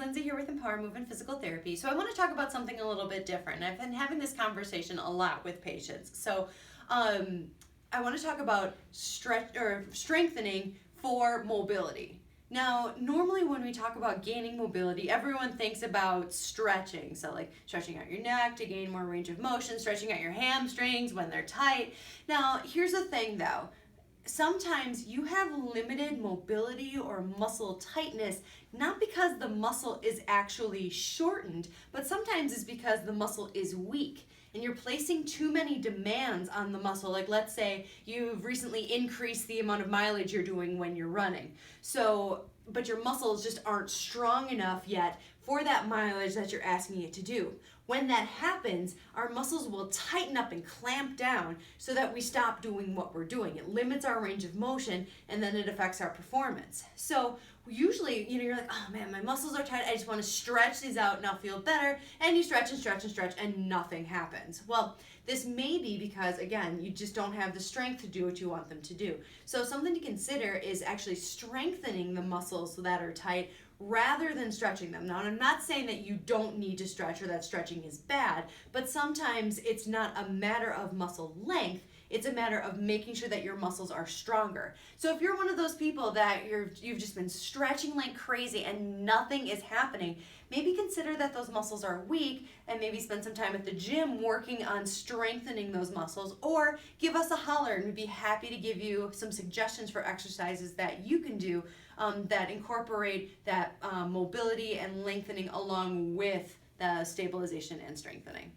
Lindsay here with Empower Movement Physical Therapy. So I want to talk about something a little bit different. I've been having this conversation a lot with patients. So I want to talk about strengthening for mobility. Now, normally when we talk about gaining mobility, everyone thinks about stretching. So like stretching out your neck to gain more range of motion, stretching out your hamstrings when they're tight. Now, here's the thing though. Sometimes you have limited mobility or muscle tightness, not because the muscle is actually shortened, but sometimes it's because the muscle is weak and you're placing too many demands on the muscle. Like let's say you've recently increased the amount of mileage you're doing when you're running. But your muscles just aren't strong enough yet for that mileage that you're asking it to do. When that happens, our muscles will tighten up and clamp down so that we stop doing what we're doing. It limits our range of motion and then it affects our performance. So usually, you're like, oh man, my muscles are tight. I just want to stretch these out and I'll feel better. And you stretch and stretch and stretch and nothing happens. Well, this may be because, again, you just don't have the strength to do what you want them to do. So something to consider is actually strengthening the muscles that are tight rather than stretching them. Now, I'm not saying that you don't need to stretch or that stretching is bad, but sometimes it's not a matter of muscle length, it's a matter of making sure that your muscles are stronger. So if you're one of those people that you've just been stretching like crazy and nothing is happening, maybe consider that those muscles are weak and maybe spend some time at the gym working on strengthening those muscles, or give us a holler and we'd be happy to give you some suggestions for exercises that you can do that incorporate that mobility and lengthening along with the stabilization and strengthening.